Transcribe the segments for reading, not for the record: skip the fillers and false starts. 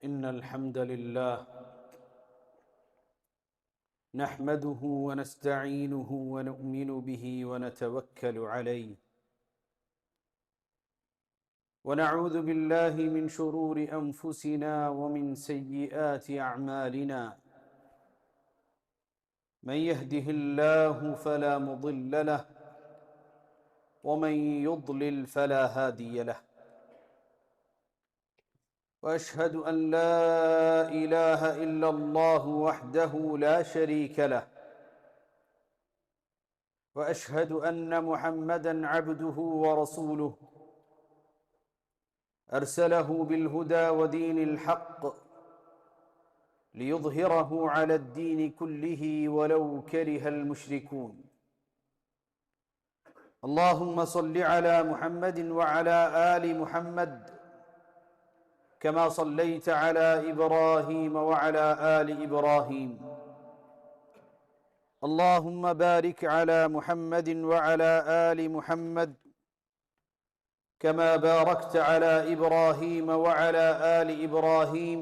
إن الحمد لله نحمده ونستعينه ونؤمن به ونتوكل عليه ونعوذ بالله من شرور أنفسنا ومن سيئات أعمالنا من يهده الله فلا مضل له ومن يضلل فلا هادي له وأشهد أن لا إله إلا الله وحده لا شريك له وأشهد أن محمدًا عبده ورسوله أرسله بالهدى ودين الحق ليظهره على الدين كله ولو كره المشركون اللهم صل على محمد وعلى آل محمد كما صليت على إبراهيم وعلى آل إبراهيم اللهم بارك على محمد وعلى آل محمد كما باركت على إبراهيم وعلى آل إبراهيم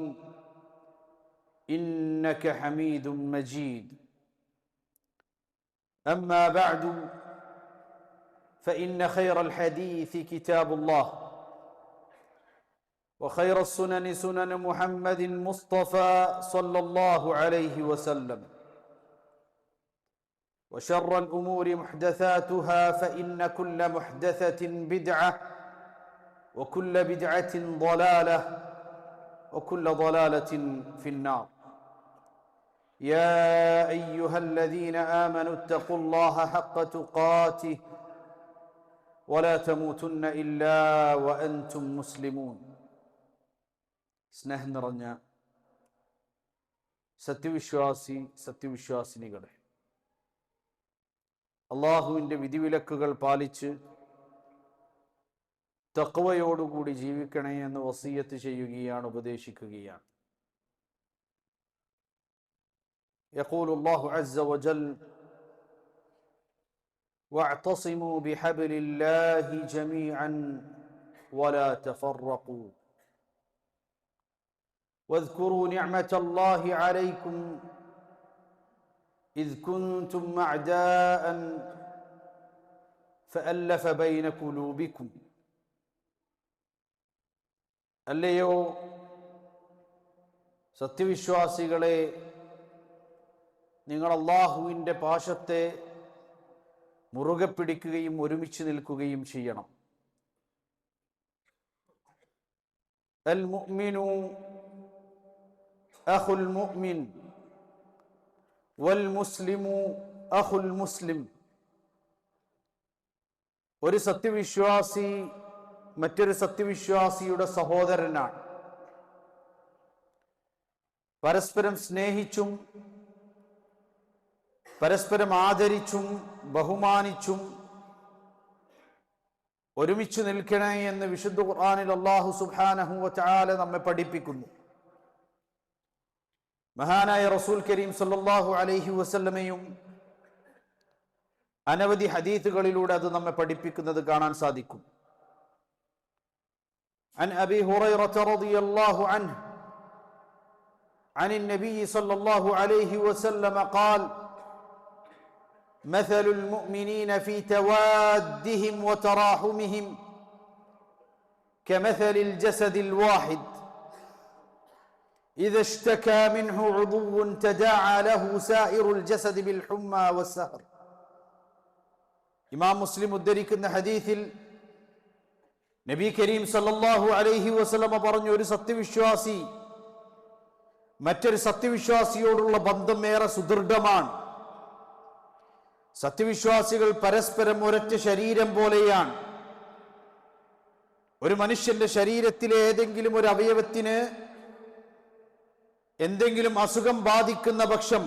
إنك حميد مجيد أما بعد فإن خير الحديث كتاب الله وخير السنن سنن محمد المصطفى صلى الله عليه وسلم وشر الأمور محدثاتها فإن كل محدثة بدعة وكل بدعة ضلالة وكل ضلالة في النار يا أيها الذين آمنوا اتقوا الله حق تقاته ولا تموتن إلا وأنتم مسلمون സ്നേഹം നിറഞ്ഞ സത്യവിശ്വാസിനികളെ, അള്ളാഹുവിൻ്റെ വിധിവിലക്കുകൾ പാലിച്ച് തഖ്വയോടുകൂടി ജീവിക്കണേ എന്ന് വസിയത്ത് ചെയ്യുകയാണ്, ഉപദേശിക്കുകയാണ്. യഖൂലു അല്ലാഹു അസ്സ വജൽ വഅ്തസിമൂ ബിഹബ്ലില്ലാഹി ജമീഅൻ വലാ തഫറഖൂ واذكروا نعمة الله عليكم إذ كنتم أعداء فألف بين قلوبكم. അല്ലയോ സത്യവിശ്വാസികളെ, നിങ്ങൾ അല്ലാഹുവിൻ്റെ പാശത്തെ മുറുകെ പിടിക്കുകയും ഒരുമിച്ച് നിൽക്കുകയും ചെയ്യണം. അൽ മുഅ്മിനു അഖുൽ മുഅ്മിൻ വൽ മുസ്ലിമു അഖുൽ മുസ്ലിം. ഒരു സത്യവിശ്വാസി മറ്റൊരു സത്യവിശ്വാസിയുടെ സഹോദരനാണ്. പരസ്പരം സ്നേഹിച്ചും പരസ്പരം ആദരിച്ചും ബഹുമാനിച്ചും ഒരുമിച്ച് നിൽക്കണേ എന്ന് വിശുദ്ധ ഖുർആനിൽ അല്ലാഹു സുബ്ഹാനഹു വ തആല നമ്മെ പഠിപ്പിക്കുന്നു. മഹാനായ റസൂൽ കരീം സല്ലല്ലാഹു അലൈഹി വസല്ലമയും അനവധി ഹദീസുകളിലൂടെ അത് നമ്മെ പഠിപ്പിക്കുന്നത് കാണാൻ സാധിക്കും. عن أبي هريرة رضي الله عنه عن النبي صلى الله عليه وسلم قال مثل المؤمنين في توادهم وتراحمهم كمثل الجسد الواحد إذا اشتكى منه عضو تداعى له سائر الجسد بالحمى والسهر. ഇമാം മുസ്ലിം ഉദ്ധരിക്കുന്ന ഹദീസിൽ നബി കരീം സല്ലല്ലാഹു അലൈഹി വസല്ലമ പറഞ്ഞു, ഒരു സത്യവിശ്വാസി മറ്റൊരു സത്യവിശ്വാസിയോടുള്ള ബന്ധം ഏറെ സുദൃഢമാണ്. സത്യവിശ്വാസികൾ പരസ്പരം ഒരൊറ്റ ശരീരം പോലെയാണ്. ഒരു മനുഷ്യന്റെ ശരീരത്തിലെ ഏതെങ്കിലും ഒരു അവയവത്തിന് എന്തെങ്കിലും അസുഖം ബാധിക്കുന്ന പക്ഷം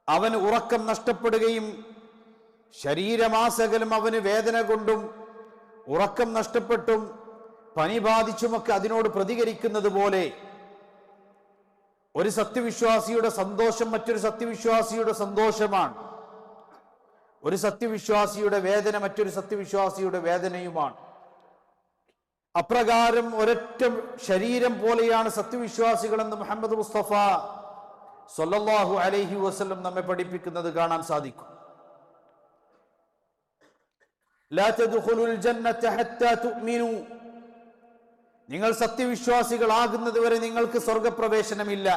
അവന് ഉറക്കം നഷ്ടപ്പെടുകയും ശരീരമാസകലം അവന് വേദന കൊണ്ടും ഉറക്കം നഷ്ടപ്പെട്ടും പനി ബാധിച്ചുമൊക്കെ അതിനോട് പ്രതികരിക്കുന്നത് പോലെ ഒരു സത്യവിശ്വാസിയുടെ സന്തോഷം മറ്റൊരു സത്യവിശ്വാസിയുടെ സന്തോഷമാണ്. ഒരു സത്യവിശ്വാസിയുടെ വേദന മറ്റൊരു സത്യവിശ്വാസിയുടെ വേദനയുമാണ്. അപ്രകാരം ഒരൊറ്റ ശരീരം പോലെയാണ് സത്യവിശ്വാസികളെന്ന് മുഹമ്മദ് മുസ്തഫ സ്വല്ലല്ലാഹു അലൈഹി വസല്ലം നമ്മെ പഠിപ്പിക്കുന്നത് കാണാൻ സാധിക്കും. ലാ തദ്ഖുലുൽ ജന്നത ഹത്താ തുഅ്മിനു, നിങ്ങൾ സത്യവിശ്വാസികളാകുന്നത് വരെ നിങ്ങൾക്ക് സ്വർഗപ്രവേശനമില്ല.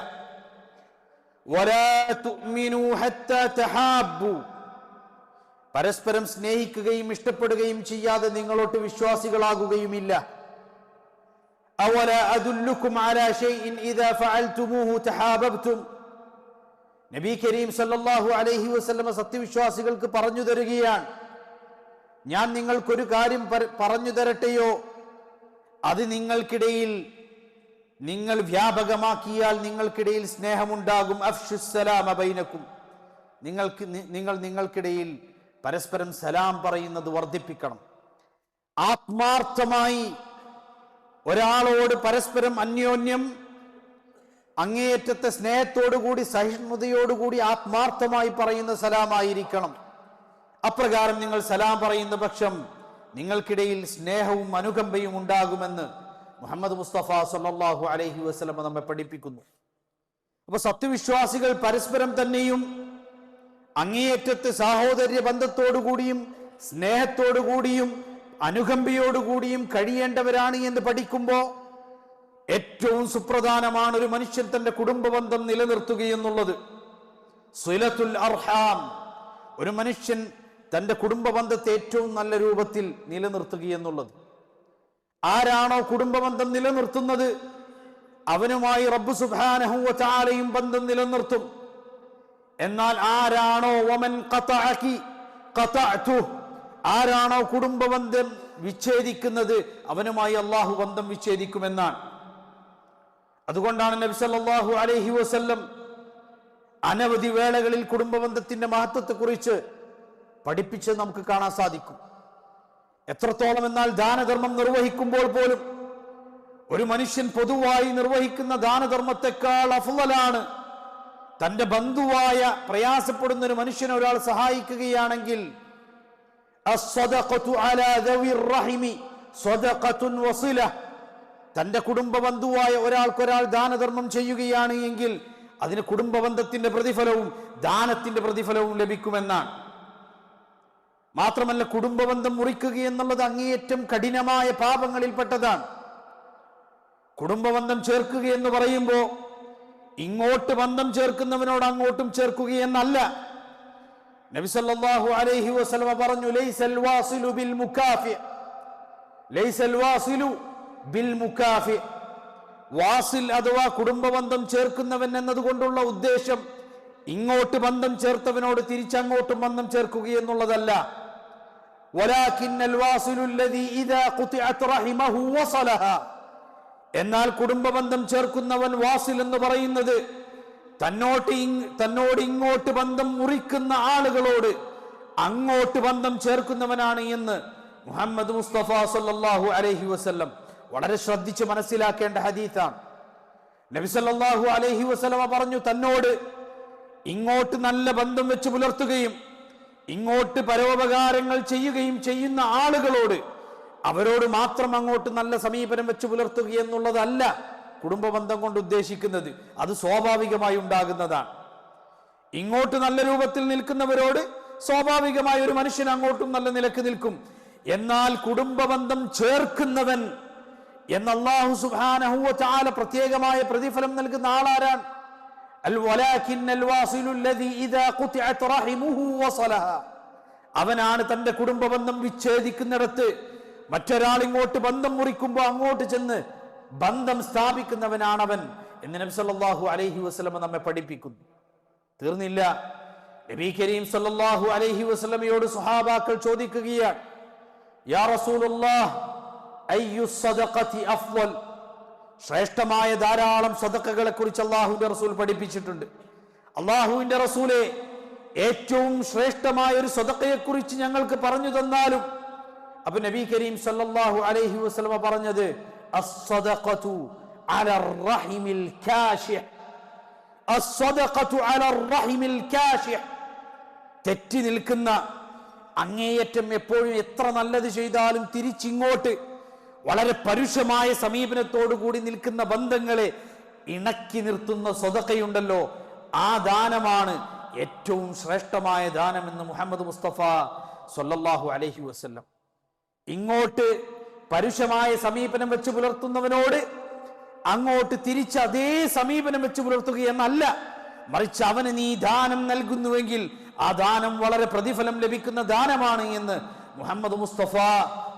വലാ തുഅ്മിനു ഹത്താ തഹാബ്ബു, പരസ്പരം സ്നേഹിക്കുകയും ഇഷ്ടപ്പെടുകയും ചെയ്യാതെ നിങ്ങളോട്ട് വിശ്വാസികളാകുകയുമില്ല. അവലാ അദുല്ലുകും അലാ ശൈഇൻ ഇദാ ഫഅൽതുമൂഹു തഹാബബ്തും, നബി കരീം സല്ലല്ലാഹു അലൈഹി വസല്ലം സത്യവിശ്വാസികൾക്ക് പറഞ്ഞു തരികയാണ്, ഞാൻ നിങ്ങൾക്കൊരു കാര്യം പറഞ്ഞു തരട്ടെയോ, അത് നിങ്ങൾക്കിടയിൽ നിങ്ങൾ വ്യാപകമാക്കിയാൽ നിങ്ങൾക്കിടയിൽ സ്നേഹമുണ്ടാകും. അഫ്ശുസ്സലാമ ബൈനക്കും, നിങ്ങൾക്കിടയിൽ പരസ്പരം സലാം പറയുന്നത് വർദ്ധിപ്പിക്കണം. ആത്മാർത്ഥമായി ഒരാളോട് പരസ്പരം അന്യോന്യം അങ്ങേയറ്റത്തെ സ്നേഹത്തോടുകൂടി സഹിഷ്ണുതയോടുകൂടി ആത്മാർത്ഥമായി പറയുന്ന സലാമായിരിക്കണം. അപ്രകാരം നിങ്ങൾ സലാം പറയുന്ന പക്ഷം നിങ്ങൾക്കിടയിൽ സ്നേഹവും അനുകമ്പയും ഉണ്ടാകുമെന്ന് മുഹമ്മദ് മുസ്തഫ സല്ലല്ലാഹു അലൈഹി വസല്ലം നമ്മെ പഠിപ്പിക്കുന്നു. അപ്പൊ സത്യവിശ്വാസികൾ പരസ്പരം തന്നെയും അങ്ങേയറ്റത്തെ സാഹോദര്യ ബന്ധത്തോടുകൂടിയും സ്നേഹത്തോടുകൂടിയും അനുകമ്പയോടുകൂടിയും കഴിയേണ്ടവരാണ് എന്ന് പഠിക്കുമ്പോൾ ഏറ്റവും സുപ്രധാനമാണ് ഒരു മനുഷ്യൻ തന്റെ കുടുംബബന്ധം നിലനിർത്തുകയെന്നുള്ളത്. സിലത്തുൽ അർഹാം, ഒരു മനുഷ്യൻ തന്റെ കുടുംബബന്ധത്തെ ഏറ്റവും നല്ല രൂപത്തിൽ നിലനിർത്തുകയെന്നുള്ളത്. ആരാണോ കുടുംബബന്ധം നിലനിർത്തുന്നത് അവനുമായി റബ്ബ് സുബ്ഹാനഹു വ തആലയും ബന്ധം നിലനിർത്തും. എന്നാൽ ആരാണോ വമൻ ഖതഅകി ഖതഅതു, ആരാണോ കുടുംബബന്ധം വിച്ഛേദിക്കുന്നത് അവനുമായി അല്ലാഹു ബന്ധം വിച്ഛേദിക്കുമെന്നാണ്. അതുകൊണ്ടാണ് നബി സല്ലല്ലാഹു അലൈഹി വസല്ലം അനവധി വേളകളിൽ കുടുംബബന്ധത്തിന്റെ മഹത്വത്തെക്കുറിച്ച് പഠിപ്പിച്ച് നമുക്ക് കാണാൻ സാധിക്കും. എത്രത്തോളം എന്നാൽ ദാനധർമ്മം നിർവഹിക്കുമ്പോൾ പോലും ഒരു മനുഷ്യൻ പൊതുവായി നിർവഹിക്കുന്ന ദാനധർമ്മത്തെക്കാൾ അഫ്ളലാണ് തന്റെ ബന്ധുവായ പ്രയാസപ്പെടുന്ന ഒരു മനുഷ്യനെ ഒരാൾ സഹായിക്കുകയാണെങ്കിൽ അസ്സദഖതു അലാ ദവിർ റഹിമി സദഖത്തുൻ വസില, തന്റെ കുടുംബ ബന്ധുവായ ഒരാൾക്കൊരാൾ ദാനധർമ്മം ചെയ്യുകയാണ് എങ്കിൽ അതിന് കുടുംബബന്ധത്തിന്റെ പ്രതിഫലവും ദാനത്തിന്റെ പ്രതിഫലവും ലഭിക്കുമെന്നാണ്. മാത്രമല്ല, കുടുംബബന്ധം മുറിക്കുക എന്നുള്ളത് അങ്ങേയറ്റം കഠിനമായ പാപങ്ങളിൽപ്പെട്ടതാണ്. കുടുംബബന്ധം ചേർക്കുക എന്ന് പറയുമ്പോൾ ഇങ്ങോട്ട് ബന്ധം ചേർക്കുന്നവനോട് അങ്ങോട്ടും ചേർക്കുകയെന്നല്ല. നബി സല്ലല്ലാഹു അലൈഹി വസല്ലം പറഞ്ഞു, ലൈസൽ വാസിലു ബിൽ മുകാഫി, ലൈസൽ വാസിലു ബിൽ മുകാഫി, വാസിൽ അഥവാ കുടുംബബന്ധം ചേർക്കുന്നവൻ എന്നതുകൊണ്ടുള്ള ഉദ്ദേശം ഇങ്ങോട്ട് ബന്ധം ചേർത്തവനോട് തിരിച്ചങ്ങോട്ടും ബന്ധം ചേർക്കുക എന്നുള്ളതല്ല. വലാകിന്നൽ വാസിലു അല്ലദീ ഇദാ ഖുതിഅത് റഹിമഹു വസലഹ, എന്നാൽ കുടുംബബന്ധം ചേർക്കുന്നവൻ വാസിൽ എന്ന് പറയുന്നത് തന്നോട് ഇങ്ങോട്ട് ബന്ധം മുറിക്കുന്ന ആളുകളോട് അങ്ങോട്ട് ബന്ധം ചേർക്കുന്നവനാണ് എന്ന് മുഹമ്മദ് മുസ്തഫ സല്ലല്ലാഹു അലൈഹി വസല്ലം വളരെ ശ്രദ്ധിച്ച് മനസ്സിലാക്കേണ്ട ഹദീസാണ്. നബി സല്ലല്ലാഹു അലൈഹി വസല്ലം പറഞ്ഞു, തന്നോട് ഇങ്ങോട്ട് നല്ല ബന്ധം വെച്ച് പുലർത്തുകയും ഇങ്ങോട്ട് പരോപകാരങ്ങൾ ചെയ്യുകയും ചെയ്യുന്ന ആളുകളോട് അവരോട് മാത്രം അങ്ങോട്ട് നല്ല സമീപനം വെച്ച് പുലർത്തുക എന്നുള്ളതല്ല കുടുംബബന്ധം കൊണ്ട് ഉദ്ദേശിക്കുന്നത്. അത് സ്വാഭാവികമായി ഉണ്ടാകുന്നതാണ്. ഇങ്ങോട്ട് നല്ല രൂപത്തിൽ നിൽക്കുന്നവരോട് സ്വാഭാവികമായ ഒരു മനുഷ്യൻ അങ്ങോട്ടും നല്ല നിലക്ക് നിൽക്കും. എന്നാൽ കുടുംബബന്ധം ചേർക്കുന്നവൻ എന്ന് അല്ലാഹു സുബ്ഹാനഹു വ തആല പ്രത്യേകമായ പ്രതിഫലം നൽകുന്ന ആളാരാണ്? വലാകിന്നൽ വാസിലു അല്ലദീ ഇദാ ഖുതിഅത് റഹിമുഹു വസലഹ, അവനാണ് തന്റെ കുടുംബബന്ധം വിച്ഛേദിക്കുന്നിടത്ത് മറ്റൊരാൾ ഇങ്ങോട്ട് ബന്ധം മുറിക്കുമ്പോൾ അങ്ങോട്ട് ചെന്ന് ബന്ധം സ്ഥാപിക്കുന്നവനാണവൻ എന്ന് നബി സല്ലല്ലാഹു അലൈഹി വസല്ലം നമ്മെ പഠിപ്പിക്കുന്നു. തീർന്നില്ല, നബി കരീം സല്ലല്ലാഹു അലൈഹി വസല്ലമയോട് സ്വഹാബാക്കൾ ചോദിക്കുകയാണ്, യാ റസൂലുള്ളാഹ് അയ്യു സദഖതി അഫ്ളൽ, ശ്രേഷ്ഠമായ ധാരാളം സദഖകളെ കുറിച്ച് അല്ലാഹുവിന്റെ റസൂൽ പഠിപ്പിച്ചിട്ടുണ്ട്. അല്ലാഹുവിന്റെ റസൂലെ, ഏറ്റവും ശ്രേഷ്ഠമായ ഒരു സദഖയെ കുറിച്ച് ഞങ്ങൾക്ക് പറഞ്ഞു തന്നാലും. അപ്പൊ നബി കരീം സല്ലല്ലാഹു അലൈഹി വസല്ലം പറഞ്ഞത് അസ്സദഖതു അലർ റഹിമിൽ കാശിഹ്, അസ്സദഖതു അലർ റഹിമിൽ കാശിഹ്, തെറ്റി നിൽക്കുന്ന അങ്ങേയറ്റം എപ്പോഴും എത്ര നല്ലത് ചെയ്താലും തിരിച്ചിങ്ങോട്ട് വളരെ പരുഷമായ സമീപനത്തോടു കൂടി നിൽക്കുന്ന ബന്ധങ്ങളെ ഇണക്കി നിർത്തുന്ന സ്വതക്കയുണ്ടല്ലോ, ആ ദാനമാണ് ഏറ്റവും ശ്രേഷ്ഠമായ ദാനമെന്ന് മുഹമ്മദ് മുസ്തഫ സ്വല്ലല്ലാഹു അലൈഹി വസല്ലം. ഇങ്ങോട്ട് പരുഷമായ സമീപനം വെച്ച് പുലർത്തുന്നവനോട് അങ്ങോട്ട് തിരിച്ച് അതേ സമീപനം വെച്ച് പുലർത്തുക എന്നല്ല, മറിച്ച് അവന് നീ ദാനം നൽകുന്നുവെങ്കിൽ ആ ദാനം വളരെ പ്രതിഫലം ലഭിക്കുന്ന ദാനമാണ് എന്ന് മുഹമ്മദ് മുസ്തഫ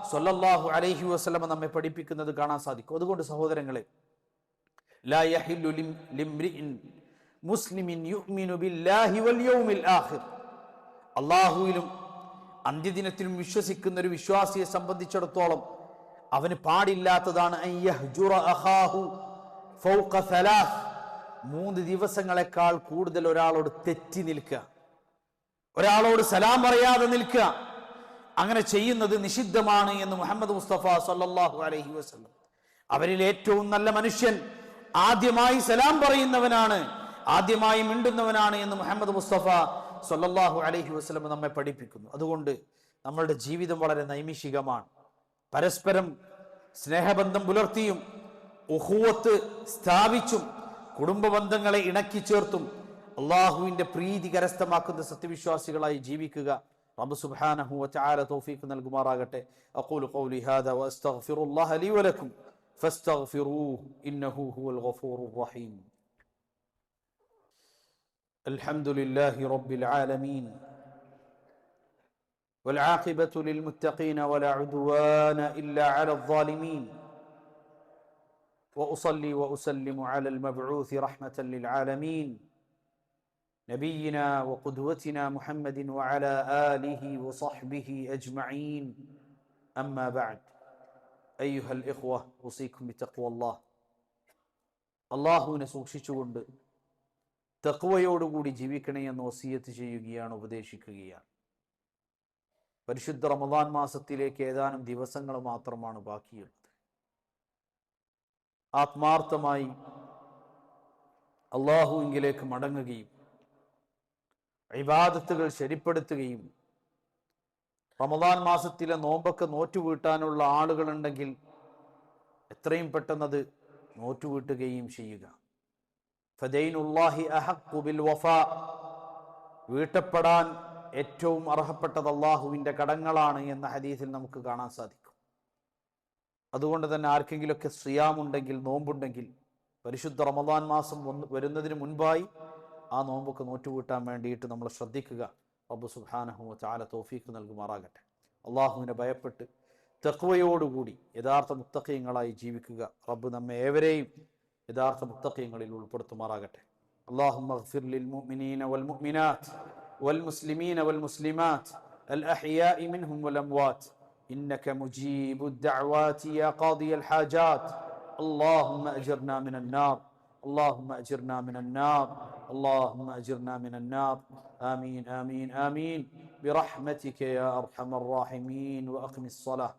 സ്വല്ലല്ലാഹു അലൈഹി വസല്ലം നമ്മെ പഠിപ്പിക്കുന്നത് കാണാൻ സാധിക്കും. അതുകൊണ്ട് സഹോദരങ്ങളെ, ലാ യഹില്ലു ലിംറിഇൻ മുസ്ലിമിൻ യുഅ്മിനു ബില്ലാഹി വൽ യൗമിൽ ആഖിർ, അല്ലാഹുവിലും അന്ത്യദിനത്തിലും വിശ്വസിക്കുന്ന ഒരു വിശ്വാസിയെ സംബന്ധിച്ചിടത്തോളം അവന് പാടില്ലാത്തതാണ് അൻ യഹ്ജുറ അഖാഹു ഫൗഖ സലാസ്, 3 ദിവസങ്ങളെക്കാൾ കൂടുതൽ ഒരാളോട് തെറ്റി നിൽക്കുക, ഒരാളോട് സലാം പറയാതെ നിൽക്കുക. അങ്ങനെ ചെയ്യുന്നത് നിഷിദ്ധമാണ് എന്ന് മുഹമ്മദ് മുസ്തഫ സ്വല്ലല്ലാഹു അലൈഹി വസല്ലം. അവരിൽ ഏറ്റവും നല്ല മനുഷ്യൻ ആദ്യമായി സലാം പറയുന്നവനാണ്, ആദ്യമായി മിണ്ടുന്നവനാണ് എന്ന് മുഹമ്മദ് മുസ്തഫ സ്വല്ലല്ലാഹു അലൈഹി വസല്ലം നമ്മെ പഠിപ്പിക്കുന്നു. അതുകൊണ്ട് നമ്മളുടെ ജീവിതം വളരെ നൈമിഷികമാണ്. പരസ്പരം സ്നേഹബന്ധം പുലർത്തിയും ഉഖുവത്ത് സ്ഥാപിച്ചും കുടുംബ ബന്ധങ്ങളെ ഇണക്കി ചേർത്തും അള്ളാഹുവിന്റെ പ്രീതി കരസ്ഥമാക്കുന്ന സത്യവിശ്വാസികളായി ജീവിക്കുക റബ്ബ് സുബ്ഹാനഹു വ തആല തൗഫീഖ് നൽകുമാറാകട്ടെ. അഖൂലു ഖൗലി ഹാദാ വഅസ്തഗ്ഫിറുല്ലാഹ ലി വലക്കും ഫസ്തഗ്ഫിറൂഹു ഇന്നഹു ഹുവൽ ഗഫൂറുർ റഹീം. അൽഹംദുലില്ലാഹി റബ്ബിൽ ആലമീൻ والعاقبة للمتقين ولا عدوان إلا على الظالمين وأصلي وأسلم على المبعوث رحمة للعالمين نبينا وقدوتنا محمد وعلى آله وصحبه أجمعين أما بعد أيها الإخوة أوصيكم بتقوى الله. അള്ളാഹുവിനെ സൂക്ഷിച്ചുകൊണ്ട് തഖ്വയോടുകൂടി ജീവിക്കണേ എന്ന് വസിയത്ത് ചെയ്യുകയാണ്, ഉപദേശിക്കുകയാണ്. പരിശുദ്ധ റമദാൻ മാസത്തിലേക്ക് ഏതാനും ദിവസങ്ങൾ മാത്രമാണ് ബാക്കിയുള്ളത്. ആത്മാർത്ഥമായി അള്ളാഹുവിലേക്ക് മടങ്ങുകയും ഇബാദത്തുകൾ ശരിപ്പെടുത്തുകയും റമദാൻ മാസത്തിലെ നോമ്പൊക്കെ നോറ്റുവീട്ടാനുള്ള ആളുകളുണ്ടെങ്കിൽ എത്രയും പെട്ടെന്നത് നോറ്റുവീട്ടുകയും ചെയ്യുക. ഫദൈനുല്ലാഹി അഹഖു ബിൽ വഫാ, വീട്ടപ്പെടാൻ ഏറ്റവും അർഹപ്പെട്ടത് അള്ളാഹുവിൻ്റെ കടങ്ങളാണ് എന്ന ഹദീസിൽ നമുക്ക് കാണാൻ സാധിക്കും. അതുകൊണ്ട് തന്നെ ആർക്കെങ്കിലുമൊക്കെ സിയാമുണ്ടെങ്കിൽ, നോമ്പുണ്ടെങ്കിൽ പരിശുദ്ധ റമദാൻ മാസം വരുന്നതിന് മുൻപായി ആ നോമ്പൊക്കെ നോറ്റുകൂട്ടാൻ വേണ്ടിയിട്ട് നമ്മൾ ശ്രദ്ധിക്കുക. റബ്ബ് സുബ്ഹാനഹു വ തആല തൗഫീഖ് നൽകുമാറാകട്ടെ. അള്ളാഹുവിനെ ഭയപ്പെട്ട് തഖ്വയോടുകൂടി യഥാർത്ഥ മുത്തഖീങ്ങളായി ജീവിക്കുക. റബ്ബ് നമ്മെ ഏവരെയും യഥാർത്ഥ മുത്തഖീങ്ങളിൽ ഉൾപ്പെടുത്തുമാറാകട്ടെ. അല്ലാഹുമ്മഗ്ഫിർ ലിൽ മുഅ്മിനീന വൽ മുഅ്മിനാത്ത് والمسلمين والمسلمات الأحياء منهم والأموات إنك مجيب الدعوات يا قاضي الحاجات. اللهم أجرنا من النار، اللهم أجرنا من النار، اللهم أجرنا من النار. آمين آمين آمين برحمتك يا أرحم الراحمين. وأقم الصلاة.